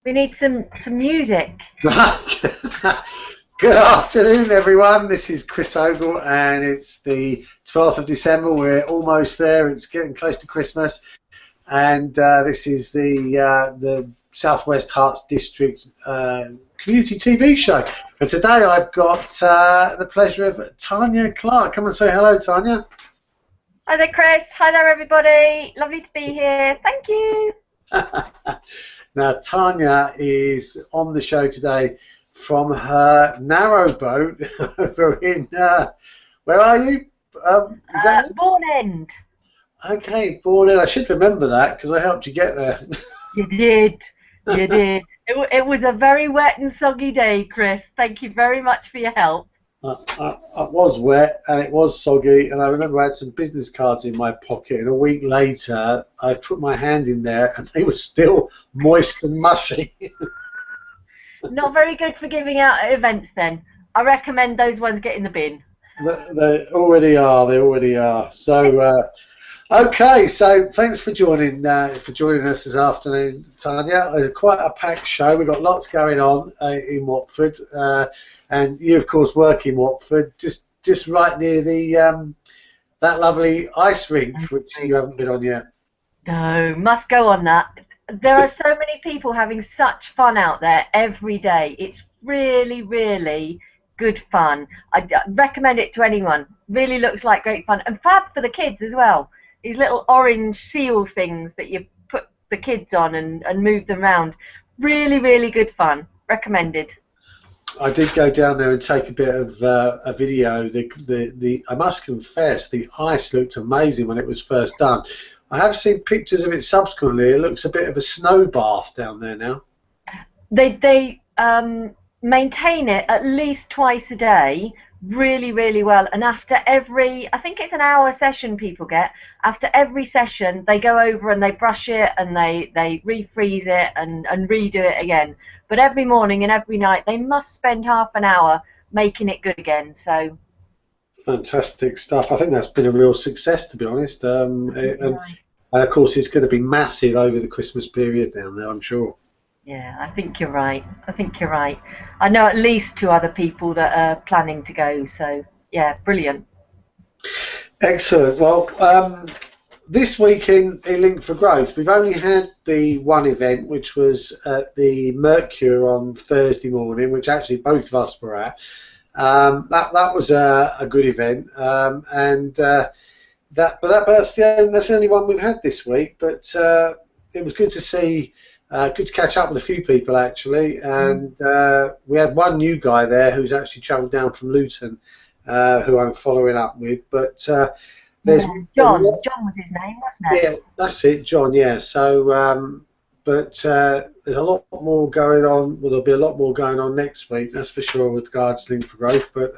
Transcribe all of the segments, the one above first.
We need some music. Good afternoon, everyone. This is Chris Ogle, and it's the 12th of December. We're almost there. It's getting close to Christmas, and this is the Southwest Herts District Community TV show. And today I've got the pleasure of Tania Clarke. Come and say hello, Tania. Hi there, Chris. Hi there, everybody. Lovely to be here. Thank you. Now, Tania is on the show today from her narrowboat over in, where are you? Bourne End. Okay, Bourne End. I should remember that because I helped you get there. You did. You did. It was a very wet and soggy day, Chris. Thank you very much for your help. It was wet and it was soggy, and I remember I had some business cards in my pocket, and a week later I put my hand in there and they were still moist and mushy. Not very good for giving out at events then. I recommend those ones get in the bin. They already are. They already are. So, okay. So, thanks for joining us this afternoon, Tania. It's quite a packed show. We've got lots going on in Watford, and you, of course, work in Watford, just right near the that lovely ice rink, which you haven't been on yet. No, must go on that. There are so many people having such fun out there every day. It's really, really good fun. I recommend it to anyone. Really looks like great fun, and fab for the kids as well. These little orange seal things that you put the kids on and move them around. Really, really good fun. Recommended. I did go down there and take a bit of a video. I must confess, the ice looked amazing when it was first done. I have seen pictures of it subsequently. It looks a bit of a snow bath down there now. They maintain it at least twice a day, really, really well. And after every, I think it's an hour session people get, after every session they go over and they brush it and they refreeze it and redo it again. But every morning and every night they must spend half an hour making it good again. So fantastic stuff. I think that's been a real success, to be honest. And of course, it's going to be massive over the Christmas period down there, I'm sure. Yeah, I think you're right. I know at least 2 other people that are planning to go. So yeah, brilliant. Excellent. Well, this week in Link for Growth, we've only had the one event, which was at the Mercure on Thursday morning, which actually both of us were at. That was a good event, that's the only one we've had this week. But it was good to see, good to catch up with a few people actually, and we had one new guy there who's actually travelled down from Luton, who I'm following up with. But there's John was his name, wasn't it? Yeah, that's it, John. Yeah. So, but there's a lot more going on. Well, there'll be a lot more going on next week, that's for sure, with regards to Link for Growth. But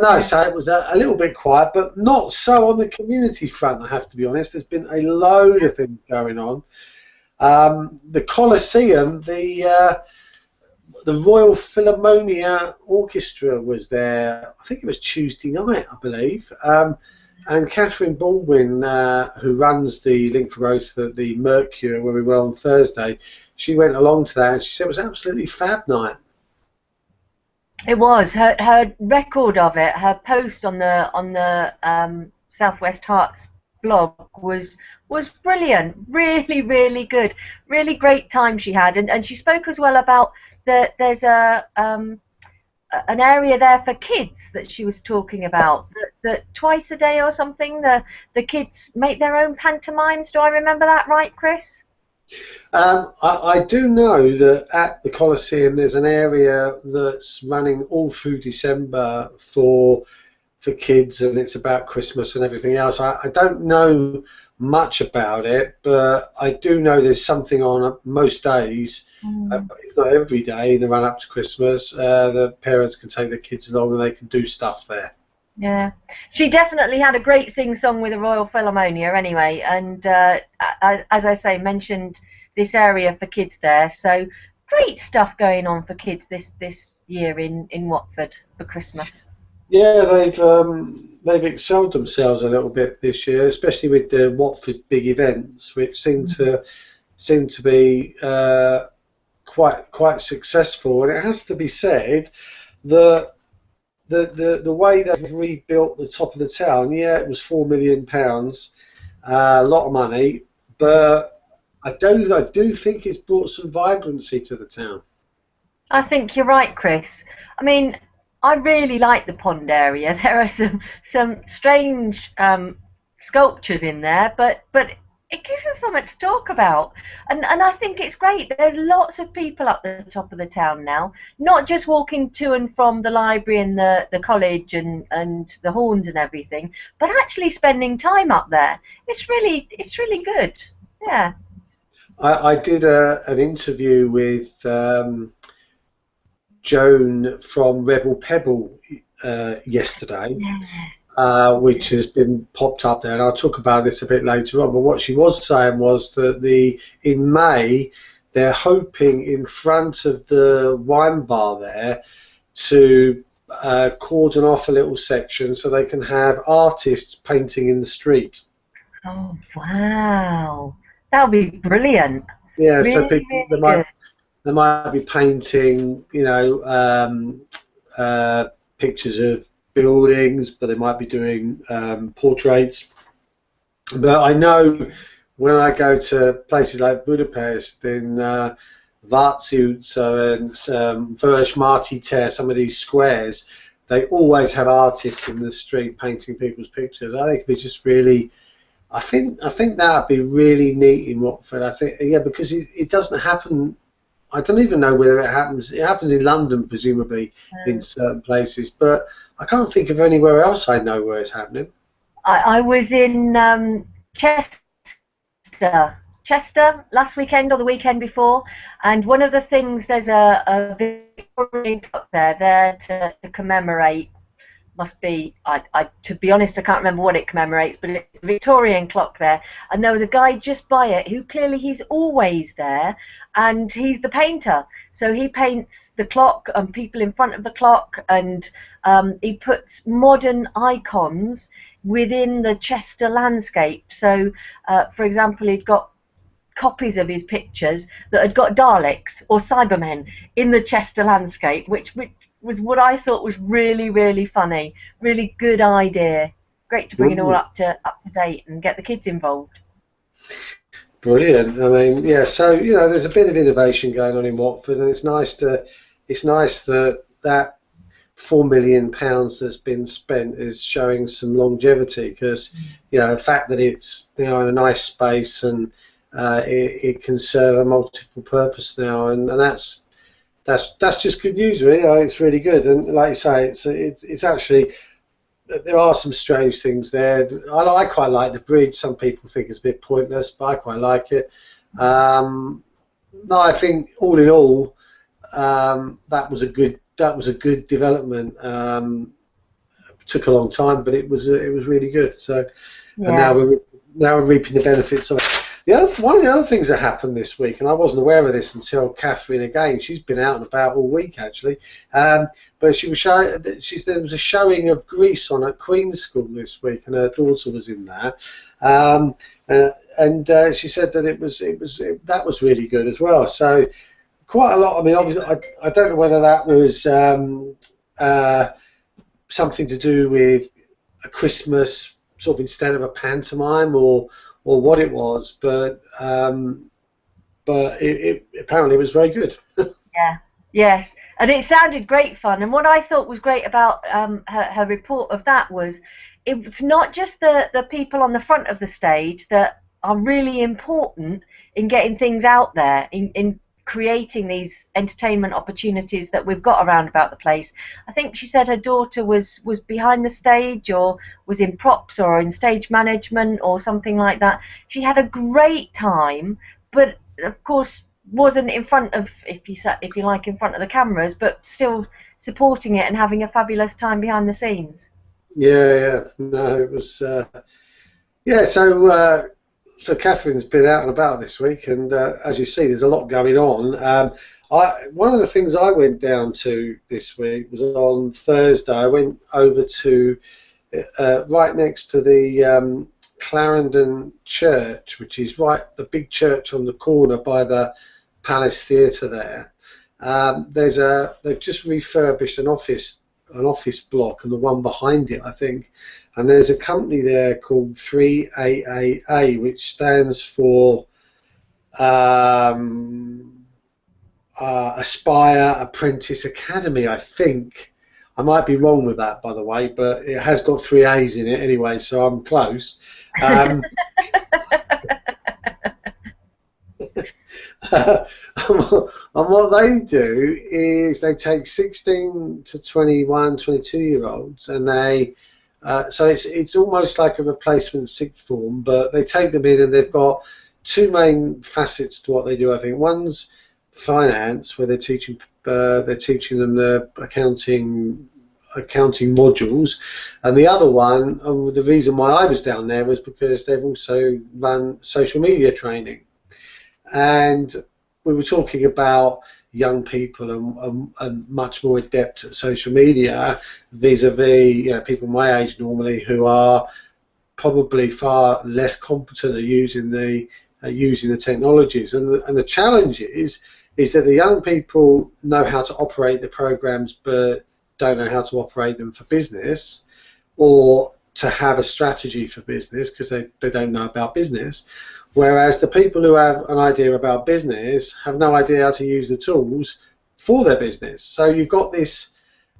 no, so it was a little bit quiet, but not so on the community front, I have to be honest. There's been a load of things going on. The Coliseum, the Royal Philharmonia Orchestra was there. I think it was Tuesday night, I believe. And Catherine Baldwin, who runs the Link for Growth at the Mercure, where we were on Thursday, she went along to that and she said it was absolutely fab night. It was. Her record of it, her post on the Southwest Herts blog was brilliant. Really, really good. Really great time she had, and she spoke as well about there's an area there for kids that she was talking about. That twice a day or something, the kids make their own pantomimes. Do I remember that right, Chris? I do know that at the Coliseum there's an area that's running all through December for kids, and it's about Christmas and everything else. I don't know much about it, but I do know there's something on most days, if not every day, in the run up to Christmas. The parents can take their kids along and they can do stuff there. Yeah, she definitely had a great sing-song with the Royal Philharmonia anyway, and as I say, mentioned this area for kids there, so great stuff going on for kids this year in Watford for Christmas. Yeah, they've excelled themselves a little bit this year, especially with the Watford big events, which seem to be quite successful. And it has to be said that the way they've rebuilt the top of the town, yeah, it was £4 million, a lot of money, but I do think it's brought some vibrancy to the town. I think you're right, Chris. I mean, I really like the pond area. There are some strange sculptures in there, but it gives us something to talk about, and I think it's great. There's lots of people up the top of the town now, not just walking to and from the library and the college and the Horns and everything, but actually spending time up there. It's really good. Yeah. I did an interview with Joan from Rebel Pebble yesterday, which has been popped up there, and I'll talk about this a bit later on. But what she was saying was that in May they're hoping in front of the wine bar there to cordon off a little section so they can have artists painting in the street. Oh wow, that would be brilliant. Yeah, really, so people they might be painting, you know, pictures of buildings, but they might be doing portraits. But I know when I go to places like Budapest, in Várzutca and Vörösmarty, some of these squares, they always have artists in the street painting people's pictures. I think it'd be just really, I think that'd be really neat in Watford. I think, yeah, because it doesn't happen. I don't even know whether it happens. It happens in London, presumably, in certain places, but I can't think of anywhere else I know where it's happening. I was in Chester last weekend or the weekend before, and one of the things, there's a Victorian clock there to commemorate. Must be, to be honest, I can't remember what it commemorates, but it's a Victorian clock there, and there was a guy just by it who clearly he's always there, and he's the painter, so he paints the clock and people in front of the clock, and he puts modern icons within the Chester landscape. So for example, he'd got copies of his pictures that had got Daleks or Cybermen in the Chester landscape, which was what I thought was really funny, really good idea. Great to bring it all up to date and get the kids involved. Brilliant. I mean, yeah. So you know, there's a bit of innovation going on in Watford, and it's nice that that £4 million that's been spent is showing some longevity, because you know the fact that it's now in a nice space and it can serve a multiple purpose now, and that's just good news, really. It's really good, and like you say, it's actually, there are some strange things there. I quite like the bridge. Some people think it's a bit pointless, but I quite like it. No, I think all in all, that was a good development. Took a long time, but it was really good. So, yeah. And now we're reaping the benefits of it. One of the other things that happened this week, and I wasn't aware of this until Catherine, again, she's been out and about all week actually, but she was showing, there was a showing of Grease on at Queen's School this week, and her daughter was in there, and she said that that was really good as well. So quite a lot. I mean, obviously, I don't know whether that was something to do with a Christmas sort of instead of a pantomime, or what it was, but it apparently was very good. Yeah, yes, and it sounded great fun. And what I thought was great about her report of that was, it's not just the people on the front of the stage that are really important in getting things out there, in creating these entertainment opportunities that we've got around about the place. I think she said her daughter was behind the stage, or was in props, or in stage management, or something like that. She had a great time, but of course wasn't in front of, if you like, in front of the cameras, but still supporting it and having a fabulous time behind the scenes. Yeah, no, it was yeah. So Catherine's been out and about this week, and as you see, there's a lot going on. One of the things I went down to this week was on Thursday. I went over to right next to the Clarendon Church, which is the big church on the corner by the Palace Theatre there. they've just refurbished an office block, and the one behind it, I think, and there's a company there called 3AAA, which stands for Aspire Apprentice Academy, I think. I might be wrong with that, by the way, but it has got 3 A's in it anyway, so I'm close. And what they do is they take 16 to 21, 22-year-olds, and they so it's almost like a replacement sixth form, but they take them in, and they've got two main facets to what they do. I think one's finance, where they're teaching them the accounting modules, and the other one, the reason why I was down there was because they've also run social media training. And we were talking about young people and much more adept at social media vis-a-vis people my age normally, who are probably far less competent at using the technologies. And the challenge is that the young people know how to operate the programs but don't know how to operate them for business, or to have a strategy for business, because they don't know about business. Whereas the people who have an idea about business have no idea how to use the tools for their business. So you've got this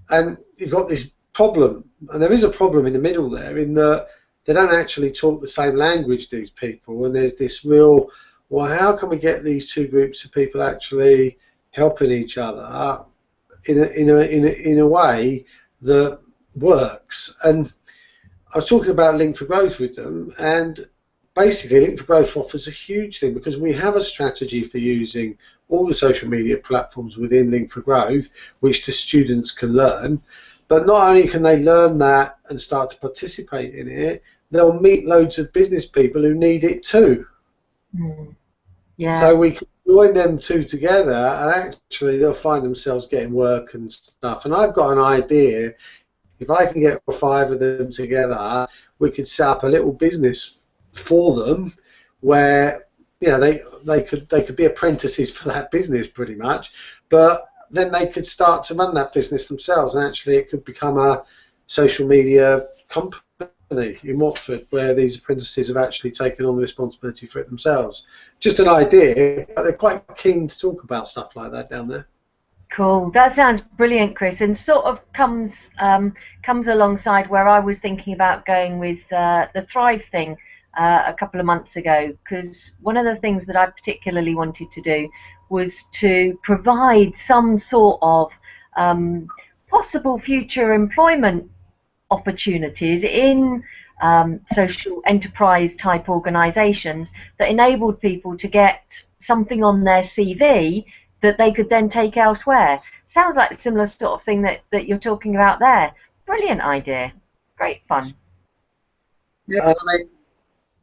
problem, and there is a problem in the middle there, in that they don't actually talk the same language, these people, and there's this real, well, how can we get these two groups of people actually helping each other in a way that works? And I was talking about Link for Growth with them, and basically Link for Growth offers a huge thing, because we have a strategy for using all the social media platforms within Link for Growth, which the students can learn. But not only can they learn that and start to participate in it, they'll meet loads of business people who need it too. Yeah. So we can join them two together, and actually they'll find themselves getting work and stuff. And I've got an idea, if I can get 5 of them together, we could set up a little business for them, where they could be apprentices for that business pretty much, but then they could start to run that business themselves, and actually it could become a social media company in Watford, where these apprentices have actually taken on the responsibility for it themselves. Just an idea, but they're quite keen to talk about stuff like that down there. Cool. That sounds brilliant, Chris, and sort of comes alongside where I was thinking about going with the Thrive thing a couple of months ago, because one of the things that I particularly wanted to do was to provide some sort of possible future employment opportunities in social enterprise type organisations that enabled people to get something on their CV that they could then take elsewhere. Sounds like a similar sort of thing that you're talking about there. Brilliant idea. Great fun. Yeah, I mean,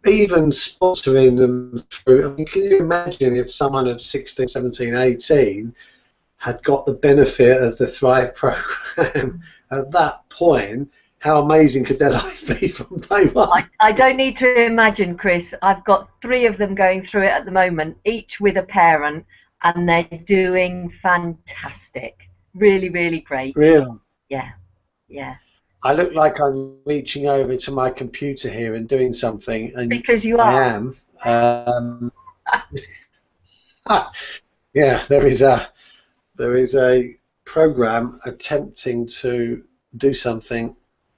even sponsoring them through, I mean, can you imagine if someone of 16, 17, 18 had got the benefit of the Thrive program at that point? How amazing could their life be from day one? I don't need to imagine, Chris. I've got 3 of them going through it at the moment, each with a parent, and they're doing fantastic. Really, really great. Really? Yeah, yeah. I look like I'm reaching over to my computer here and doing something, and because you I are. am. Yeah, there is a program attempting to do something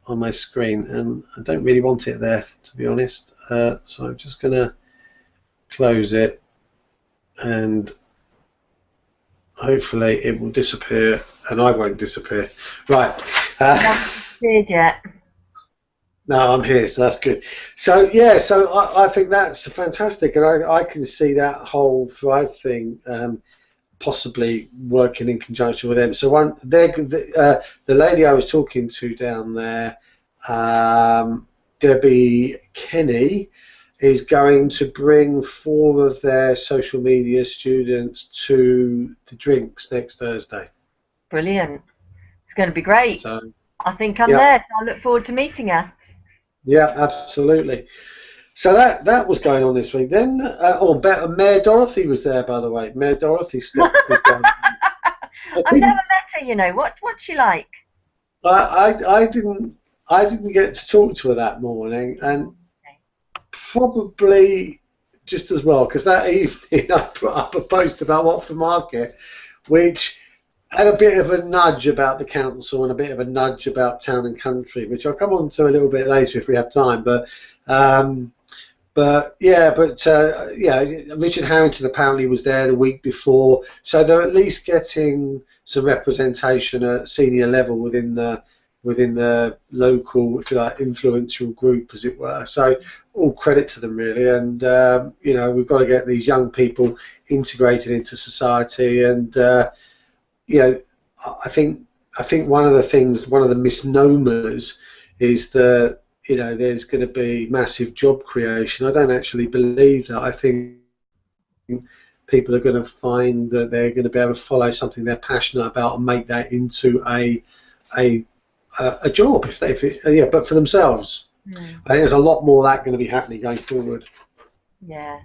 on my screen, and I don't really want it there, to be honest. So I'm just going to close it, and hopefully it will disappear, and I won't disappear. Right. Yet. No, I'm here, so that's good. So yeah, so I think that's fantastic, and I can see that whole Thrive thing possibly working in conjunction with them. So the lady I was talking to down there, Debbie Kenny, is going to bring 4 of their social media students to the drinks next Thursday. Brilliant. It's going to be great. So, I think I'm there, so I look forward to meeting her. Yeah, absolutely. So that was going on this week. Then, Mayor Dorothy was there, by the way. Mayor Dorothy was down. I I've never think met her, you know. What's she like? I didn't get to talk to her that morning, and probably just as well, because that evening I put up a post about Watford Market, which had a bit of a nudge about the council and a bit of a nudge about town and country, which I'll come on to a little bit later if we have time. Yeah, Richard Harrington apparently was there the week before, so they're at least getting some representation at senior level within the local, if you like, influential group, as it were. So all credit to them, really. And we've got to get these young people integrated into society. And I think one of the misnomers is that there's going to be massive job creation. I don't actually believe that. I think people are going to find that they're going to be able to follow something they're passionate about and make that into a job, but for themselves. I think there's a lot more of that going to be happening going forward. Yeah,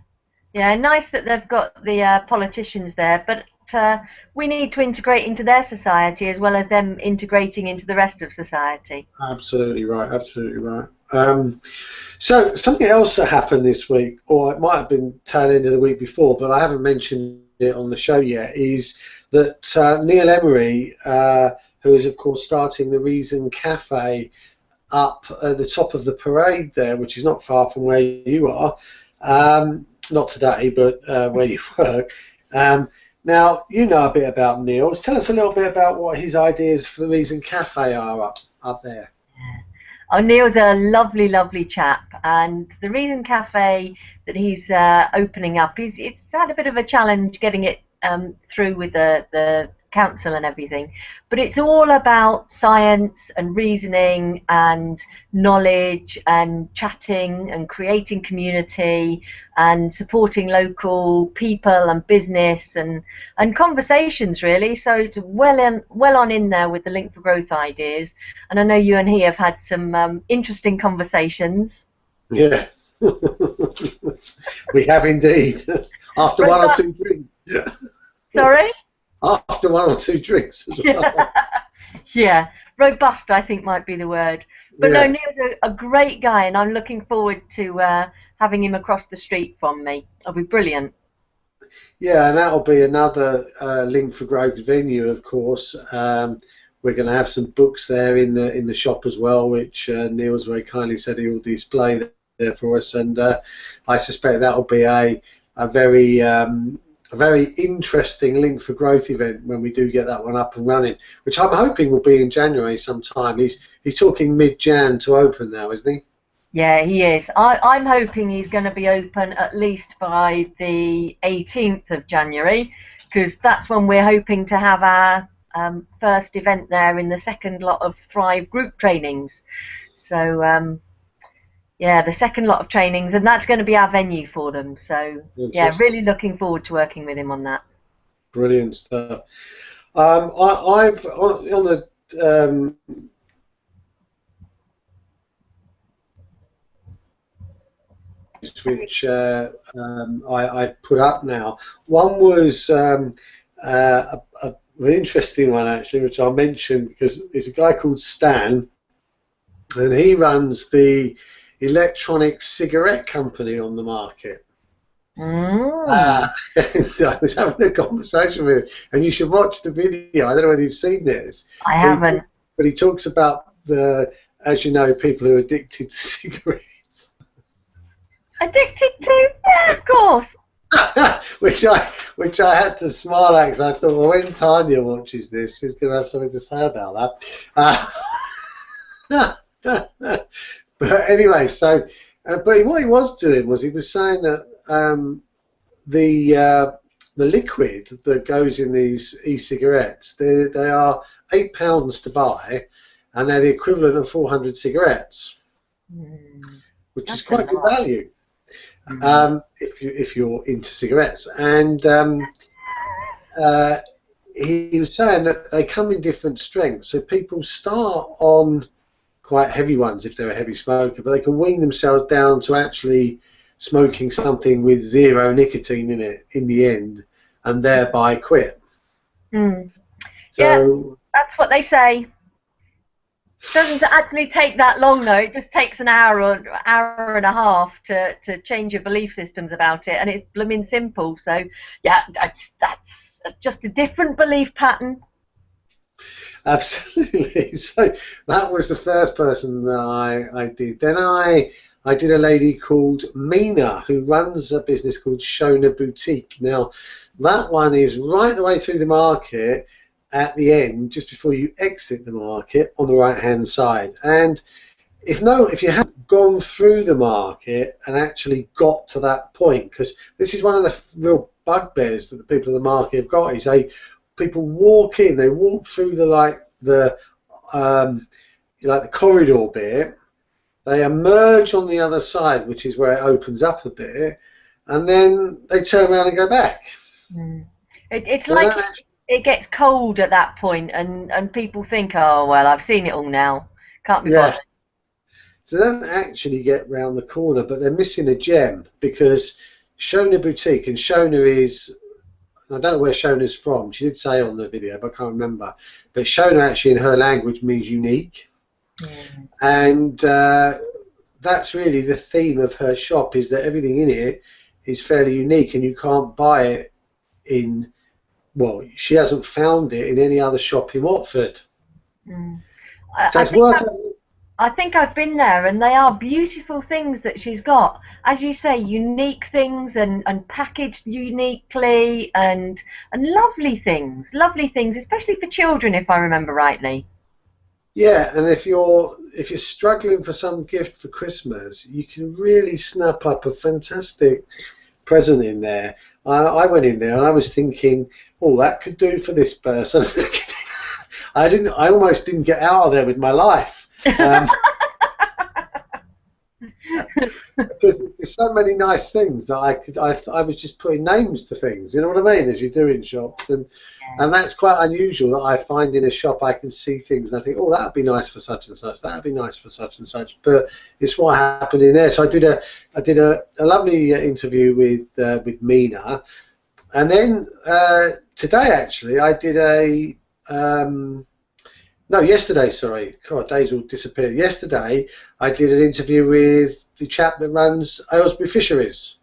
nice that they've got the politicians there, but we need to integrate into their society as well as them integrating into the rest of society. Absolutely right, absolutely right. So something else that happened this week, or it might have been tail end of the week before, but I haven't mentioned it on the show yet, is that Neil Emery, who is of course starting the Reason Cafe up at the top of the parade there, which is not far from where you are, not today, but where you work. Now, you know a bit about Neil. Tell us a little bit about what his ideas for the Reason Cafe are up there. Oh, Neil's a lovely, lovely chap, and the Reason Cafe that he's opening up, it's had a bit of a challenge getting it through with the council and everything, but it's all about science and reasoning and knowledge and chatting and creating community and supporting local people and business and conversations, really. So it's well on in there with the Link for Growth ideas, and I know you and he have had some interesting conversations. Yeah. We have indeed. After one or two drinks. Sorry? After one or two drinks as well. Yeah, robust I think might be the word. But no, Neil's a great guy, and I'm looking forward to having him across the street from me. It'll be brilliant. Yeah, and that'll be another Link for Growth venue, of course. We're going to have some books there in the shop as well, which Neil's very kindly said he will display there for us, and I suspect that'll be a very interesting Link for Growth event when we do get that one up and running, which I'm hoping will be in January sometime. He's talking mid-Jan to open now, isn't he? Yeah, he is. I'm hoping he's going to be open at least by the 18th of January, because that's when we're hoping to have our first event there in the second lot of Thrive group trainings. So yeah, the second lot of trainings, and that's going to be our venue for them. So yeah, really looking forward to working with him on that. Brilliant stuff. I've on the which I put up now. One was an interesting one actually, which I'll mention because it's a guy called Stan, and he runs the electronic cigarette company on the market. I was having a conversation with him, and you should watch the video. I don't know whether you've seen this. I haven't. But he talks about as you know, people who are addicted to cigarettes. Addicted to? Yeah, of course. which I had to smile at, because I thought, well, when Tania watches this, she's going to have something to say about that. But anyway, so but what he was doing was he was saying that the liquid that goes in these e-cigarettes, they are £8 to buy, and they're the equivalent of 400 cigarettes, which is quite good value if you're into cigarettes. And he was saying that they come in different strengths, so people start on quite heavy ones if they're a heavy smoker, but they can wean themselves down to actually smoking something with zero nicotine in it in the end, and thereby quit. Yeah, So that's what they say. Doesn't actually take that long though. It just takes an hour or hour and a half to change your belief systems about it, and it's blooming simple. So yeah, that's just a different belief pattern. absolutely. So that was the first person that I did. Then I did a lady called Mina who runs a business called Shona Boutique. Now that one is right the way through the market at the end, just before you exit the market on the right hand side. And if you haven't gone through the market and actually got to that point, because this is one of the real bugbears that the people of the market have got, is people walk in, they walk through the corridor bit, they emerge on the other side, which is where it opens up a bit, and then they turn around and go back. It's like it gets cold at that point, and people think, oh well, I've seen it all now, can't be bothered. So they don't actually get round the corner, but they're missing a gem, because Shona Boutique, and Shona is, I don't know where Shona's from, she did say on the video, but I can't remember, but Shona actually in her language means unique. And that's really the theme of her shop, is that everything in it is fairly unique, and you can't buy it in, well, she hasn't found it in any other shop in Watford. So it's worth it. I think I've been there, and they are beautiful things that she's got. As you say, unique things and packaged uniquely, and lovely things, especially for children, if I remember rightly. Yeah, and if you're struggling for some gift for Christmas, you can really snap up a fantastic present in there. I went in there and I was thinking, oh, that could do for this person. I almost didn't get out of there with my life. Because there's so many nice things that I was just putting names to things, you know what I mean, as you do in shops, and that's quite unusual that I find in a shop I can see things and I think, oh, that would be nice for such and such, that would be nice for such and such, but it's what happened in there. So I did a lovely interview with Mina, and then today actually I did yesterday, sorry. God, days all disappeared. Yesterday, I did an interview with the chap that runs Aylesbury Fisheries.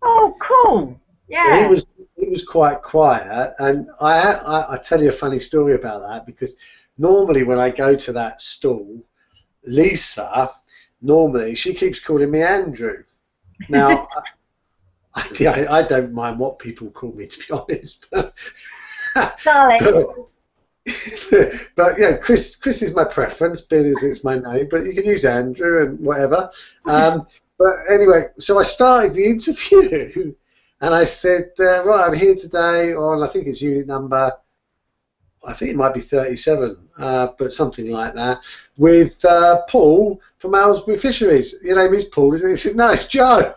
Oh, cool. Yeah. He was quite quiet, and I tell you a funny story about that, because normally when I go to that stall, Lisa, normally she keeps calling me Andrew. Now, I don't mind what people call me, to be honest. Darling. But yeah, Chris is my preference, being as it's my name, but you can use Andrew and whatever. But anyway, so I started the interview and I said, right, I'm here today on, I think it's unit number, I think it might be 37, but something like that, with Paul from Aylesbury Fisheries. Your name is Paul, isn't it? He said, no, it's Joe.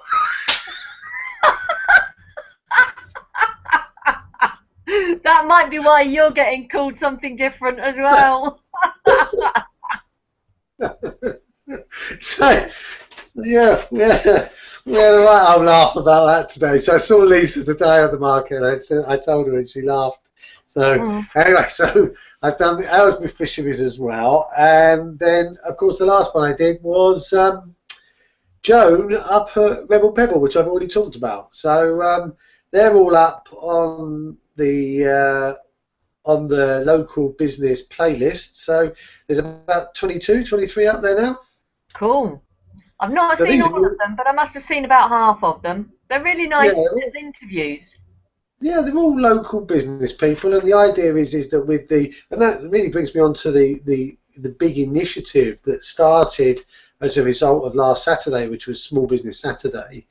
That might be why you're getting called something different as well. So yeah, we had a right old laugh about that today. So I saw Lisa today at the market, and I told her, and she laughed. So anyway, so I've done the Aylesbury Fisheries as well, and then of course the last one I did was Joan up at Rebel Pebble, which I've already talked about. So they're all up on the local business playlist. So there's about 22, 23 up there now. Cool. I've not seen all of them, but I must have seen about half of them. They're really nice interviews. Yeah, they're all local business people, and the idea is that and that really brings me on to the big initiative that started as a result of last Saturday, which was Small Business Saturday.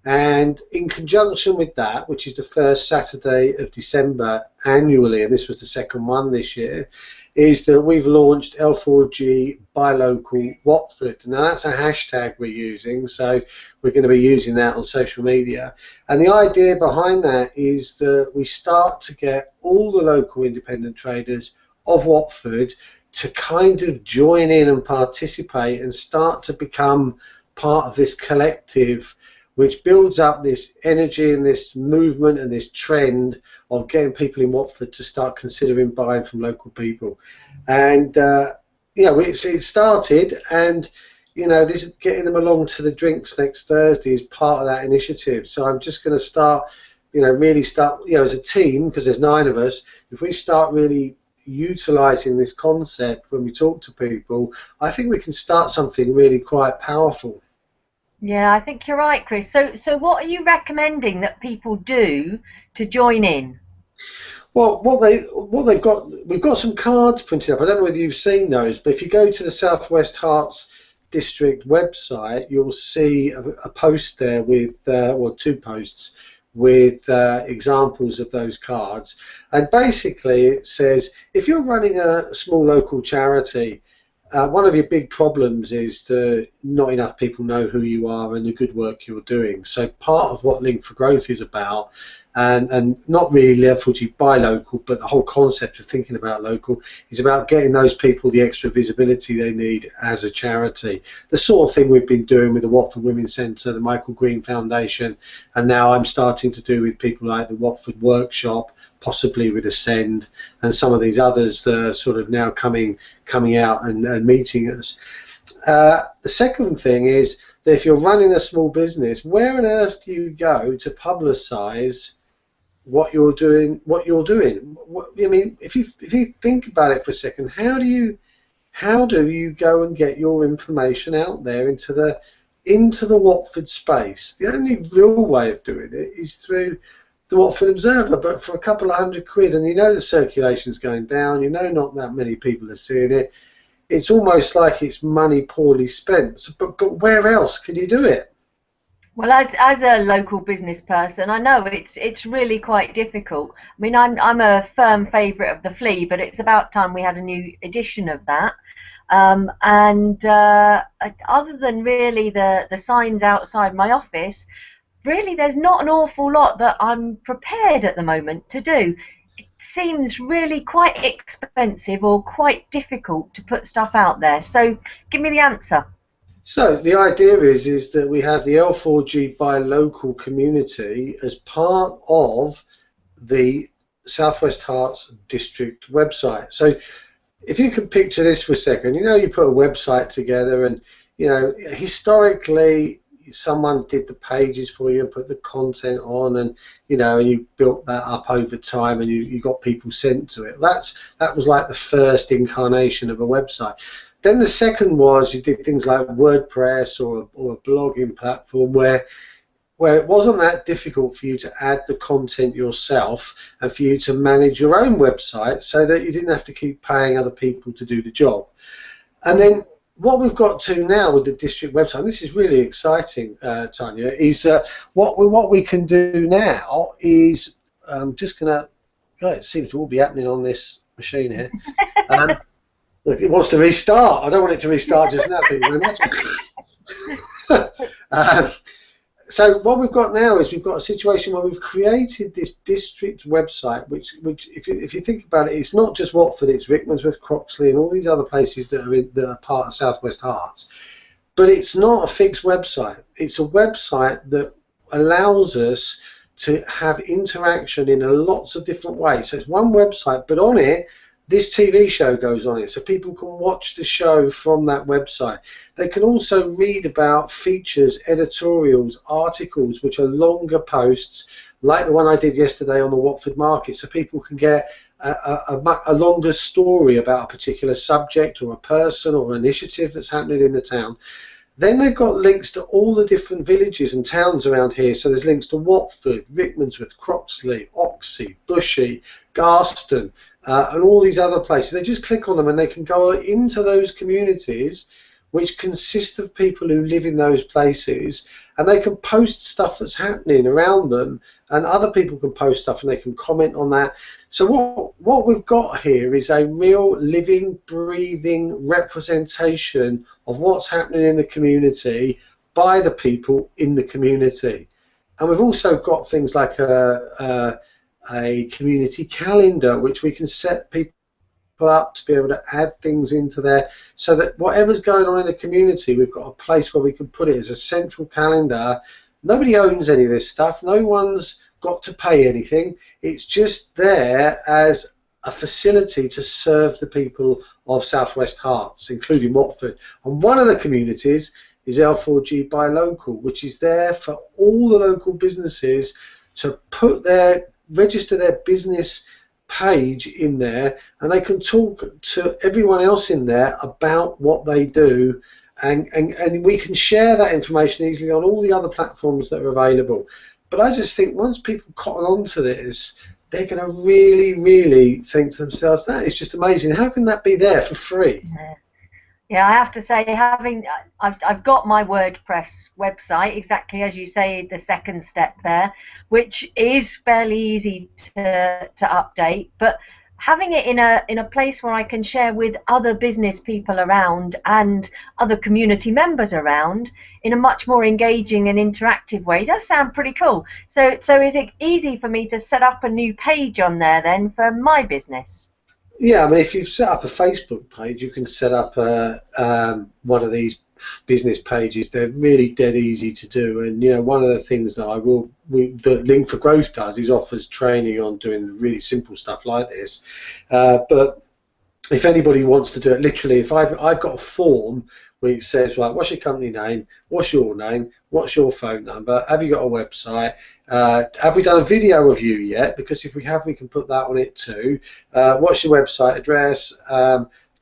And in conjunction with that, which is the first Saturday of December annually, and this was the second one this year, is that we've launched L4G Buy Local Watford. Now that's a hashtag we're using, so we're going to be using that on social media. And the idea behind that is that we start to get all the local independent traders of Watford to kind of join in and participate and start to become part of this collective which builds up this energy and this movement and this trend of getting people in Watford to start considering buying from local people. And you know, it started, and you know, this getting them along to the drinks next Thursday is part of that initiative. So I'm just going to start, you know, really start, you know, as a team, because there's 9 of us. If we start really utilising this concept when we talk to people, I think we can start something really quite powerful. Yeah, I think you're right, Chris. So what are you recommending that people do to join in? Well, what they've got, we've got some cards printed up. I don't know whether you've seen those, but if you go to the Southwest Herts District website, you'll see a post there with, or 2 posts with examples of those cards. And basically it says, if you're running a small local charity, one of your big problems is that not enough people know who you are and the good work you're doing. So part of what Link for Growth is about, and not really L4G buy local, but the whole concept of thinking about local is about getting those people the extra visibility they need as a charity. The sort of thing we've been doing with the Watford Women's Centre, the Michael Green Foundation, and now I'm starting to do with people like the Watford Workshop, possibly with Ascend, and some of these others that are sort of now coming out and meeting us. The second thing is that if you're running a small business, where on earth do you go to publicise what you're doing? I mean, if you think about it for a second, how do you go and get your information out there into the Watford space? The only real way of doing it is through the Watford Observer, but for a couple of £100, and you know the circulation's going down, you know not that many people are seeing it. It's almost like it's money poorly spent. So, but where else can you do it? Well, as a local business person, I know it's really quite difficult. I mean, I'm a firm favourite of the Flea, but it's about time we had a new edition of that. Other than really the signs outside my office, really there's not an awful lot that I'm prepared at the moment to do. It seems really quite expensive or quite difficult to put stuff out there. So give me the answer. So the idea is that we have the L4G Buy Local community as part of the Southwest Herts District website. So if you can picture this for a second, you know, you put a website together, and you know, historically someone did the pages for you and put the content on, and you know, and you built that up over time, and you got people sent to it. That was like the first incarnation of a website. Then the second was you did things like WordPress or a blogging platform where it wasn't that difficult for you to add the content yourself and for you to manage your own website, so that you didn't have to keep paying other people to do the job. And then what we've got to now with the district website, and this is really exciting, Tania, is what we can do now is just going to, oh, it seems to all be happening on this machine here. Look, it wants to restart. I don't want it to restart just now. Thank you very much. So what we've got now is we've got a situation where we've created this district website, which if you think about it, it's not just Watford, it's Rickmansworth, Croxley, and all these other places that are part of Southwest Herts. But it's not a fixed website. It's a website that allows us to have interaction in lots of different ways. So it's one website, but on it, this TV show goes on it, so people can watch the show from that website. They can also read about features, editorials, articles, which are longer posts, like the one I did yesterday on the Watford market, so people can get a longer story about a particular subject or a person or an initiative that's happening in the town. Then they've got links to all the different villages and towns around here. So there's links to Watford, Rickmansworth, Croxley, Oxley, Bushy, Garston, and all these other places. They just click on them and they can go into those communities, which consist of people who live in those places, and they can post stuff that's happening around them, and other people can post stuff and they can comment on that. So what we've got here is a real living, breathing representation of what's happening in the community by the people in the community. And we've also got things like a community calendar, which we can set people up to be able to add things into there, so that whatever's going on in the community, we've got a place where we can put it as a central calendar, nobody owns any of this stuff. No one's got to pay anything. It's just there as a facility to serve the people of Southwest Herts, including Watford. And one of the communities is L4G Buy Local, which is there for all the local businesses to register their business page in there, and they can talk to everyone else in there about what they do, and we can share that information easily on all the other platforms that are available. But I just think once people cotton on to this, they're going to really think to themselves, that is just amazing. How can that be there for free? Yeah, I have to say, I've got my WordPress website, exactly as you say, the second step there, which is fairly easy to update, but having it in a place where I can share with other business people around and other community members around in a much more engaging and interactive way does sound pretty cool. So is it easy for me to set up a new page on there then for my business? Yeah, I mean, if you've set up a Facebook page, you can set up one of these business pages. They're really dead easy to do, and you know, one of the things that that Link for Growth does is offers training on doing really simple stuff like this. But if anybody wants to do it, literally, if I've got a form which says, right, what's your company name, what's your name, what's your phone number, have you got a website, have we done a video of you yet, because if we have, we can put that on it too, what's your website address,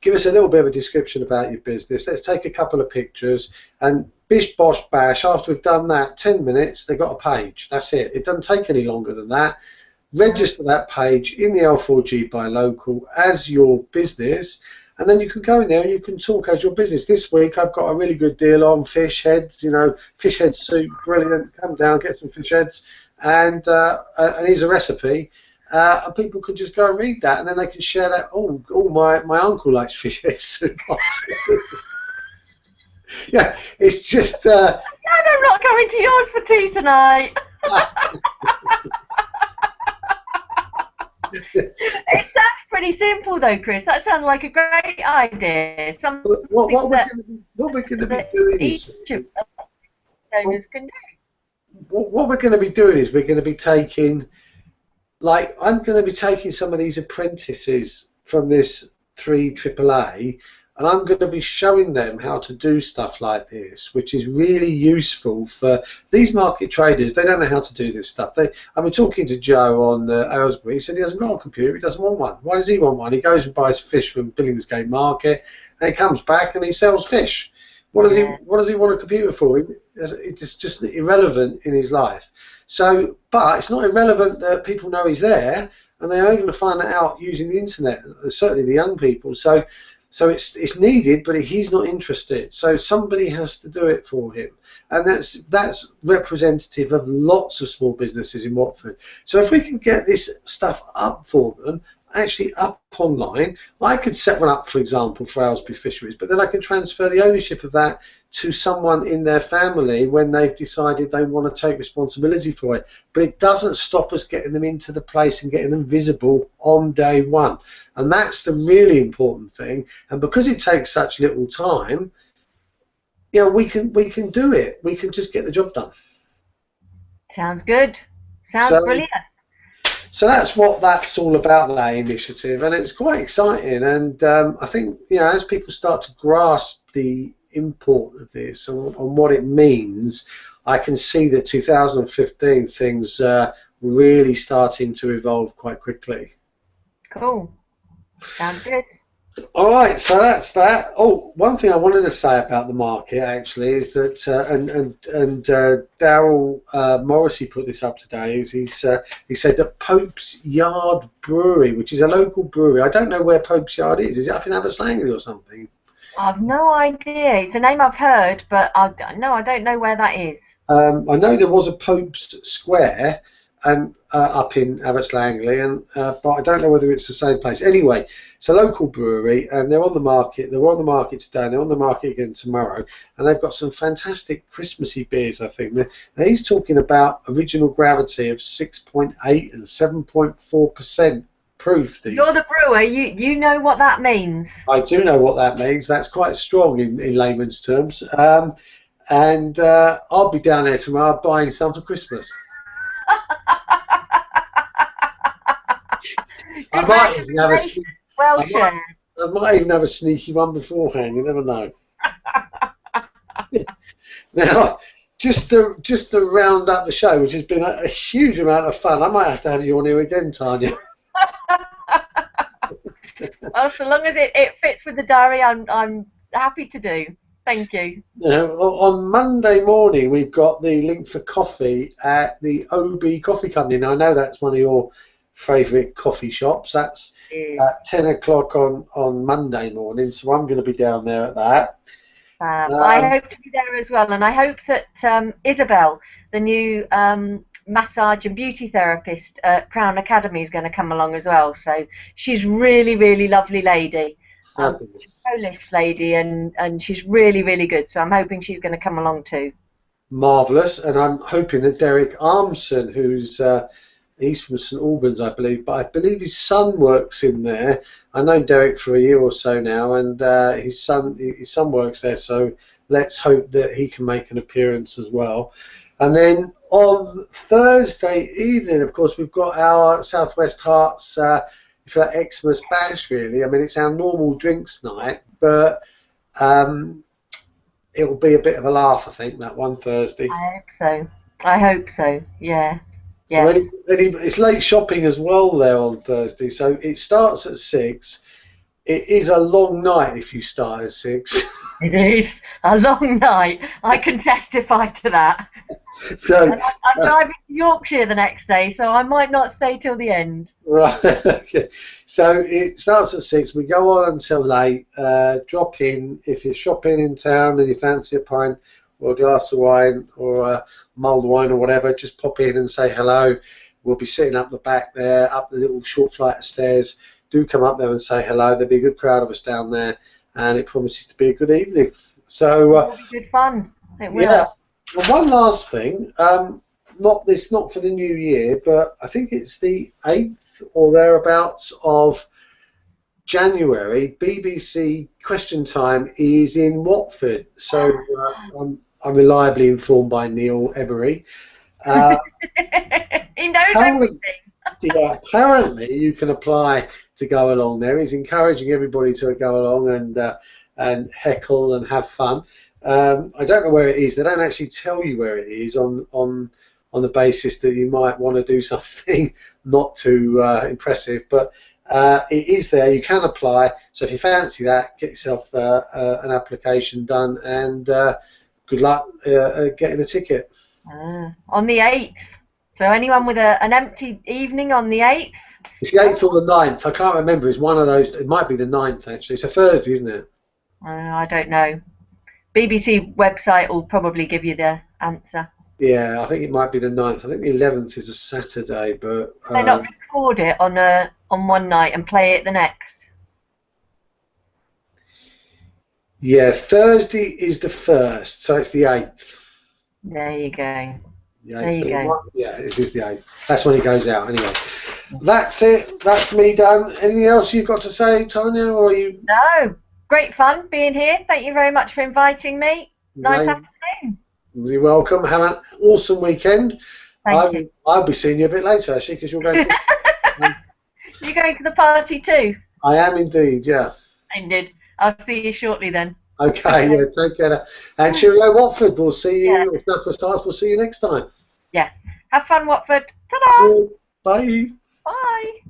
give us a little bit of a description about your business, let's take a couple of pictures, and bish bosh bash, after we've done that, 10 minutes, they've got a page. That's it. It doesn't take any longer than that. Register that page in the L4G Buy Local as your business, and then you can go in there and you can talk as your business. This week I've got a really good deal on fish heads, you know, fish head soup, brilliant, come down, get some fish heads, and here's a recipe, and people can just go and read that, and then they can share that, my uncle likes fish head soup. Yeah, it's just... I'm not coming to yours for tea tonight. It sounds pretty simple though, Chris. That sounds like a great idea. What we're going to be doing is we're going to be taking, like, I'm going to be taking some of these apprentices from this 3 AAA, and I'm going to be showing them how to do stuff like this, which is really useful for these market traders. They don't know how to do this stuff. I've been talking to Joe on Aylesbury. He said he hasn't got a computer. He doesn't want one. Why does he want one? He goes and buys fish from Billingsgate Market, and he comes back and he sells fish. What does he want a computer for? It's just irrelevant in his life. So, but it's not irrelevant that people know he's there, and they're only going to find that out using the internet. Certainly the young people. So it's needed, but he's not interested. So somebody has to do it for him, and that's representative of lots of small businesses in Watford. So if we can get this stuff up for them, actually up online, I could set one up, for example, for Aylesbury Fisheries, but then I can transfer the ownership of that to someone in their family when they've decided they want to take responsibility for it. But it doesn't stop us getting them into the place and getting them visible on day one. And that's the really important thing. And because it takes such little time, you know, we can do it. We can just get the job done. Sounds good. Sounds brilliant. So that's what that's all about, that initiative, and it's quite exciting. And I think, you know, as people start to grasp the import of this and what it means, I can see that 2015 things really starting to evolve quite quickly. Cool. Sounds good. All right, so that's that. Oh, one thing I wanted to say about the market actually is that, Daryl Morrissey put this up today. He said that Pope's Yard Brewery, which is a local brewery, I don't know where Pope's Yard is. Is it up in Aberslangly or something? I've no idea. It's a name I've heard, but I don't know where that is. I know there was a Pope's Square and up in Herts L4G, but I don't know whether it's the same place. Anyway, it's a local brewery, and they're on the market. They were on the market today, and they're on the market again tomorrow, and they've got some fantastic Christmassy beers, I think. Now, he's talking about original gravity of 6.8 and 7.4% proof. You're the brewer. You know what that means. I do know what that means. That's quite strong in layman's terms. and I'll be down there tomorrow buying some for Christmas. I might even have I might even have a sneaky one beforehand. You never know. Now, just to round up the show, which has been a huge amount of fun, I might have to have you on here again, Tania. Well, so long as it fits with the diary, I'm happy to do. Thank you. On Monday morning, we've got the link for coffee at the OB Coffee Company. Now, I know that's one of your favourite coffee shops. That's at 10 o'clock on Monday morning, so I'm going to be down there at that. I hope to be there as well, and I hope that Isabel, the new massage and beauty therapist at Crown Academy, is going to come along as well. So she's really lovely lady. She's a Polish lady, and she's really good. So I'm hoping she's going to come along too. Marvellous, and I'm hoping that Derek Armson, who's he's from St Albans, I believe, but I believe his son works in there. I know Derek for a year or so now, and his son works there. So let's hope that he can make an appearance as well. And then on Thursday evening, of course, we've got our Southwest Herts for Xmas bash. Really, I mean, it's our normal drinks night, but it will be a bit of a laugh, I think, that one Thursday. I hope so. Yeah. So it's late shopping as well there on Thursday. So it starts at 6. It is a long night if you start at 6. It is a long night. I can testify to that. So I'm driving to Yorkshire the next day, so I might not stay till the end. Right. Okay. So it starts at 6. We go on until 8. Drop in if you're shopping in town and you fancy a pint or a glass of wine or a mulled wine or whatever. Just pop in and say hello. We'll be sitting up the back there, up the little short flight of stairs. Do come up there and say hello. There'll be a good crowd of us down there, and it promises to be a good evening. So it'll be good fun. It will. Yeah. And one last thing, not for the new year, but I think it's the 8th or thereabouts of January. BBC Question Time is in Watford, so I'm reliably informed by Neil Ebery. He knows everything. Yeah, apparently you can apply to go along there. He's encouraging everybody to go along and heckle and have fun. I don't know where it is. They don't actually tell you where it is on the basis that you might want to do something not too impressive, but it is there. You can apply. So if you fancy that, get yourself an application done, and good luck getting a ticket. On the 8th. So anyone with an empty evening on the 8th? It's the 8th or the 9th. I can't remember. It's one of those. It might be the 9th, actually. It's a Thursday, isn't it? I don't know. BBC website will probably give you the answer. Yeah, I think it might be the 9th. I think the 11th is a Saturday, but... They not record it on one night and play it the next? Yeah, Thursday is the 1st, so it's the 8th. There you go. There you go. Yeah, it is the 8th. That's when it goes out, anyway. That's it. That's me done. Anything else you've got to say, Tania, or you? No. Great fun being here. Thank you very much for inviting me. Nice afternoon. You're welcome. Have an awesome weekend. Thank you. I'll be seeing you a bit later, actually, because you're going to... You're going to the party too? I am indeed, yeah. Indeed. I'll see you shortly then. Okay, yeah, take care. And cheerio, Watford. We'll see you, or Southwest Herts, we'll see you next time. Yeah. Have fun, Watford. Ta-da! Bye. Bye.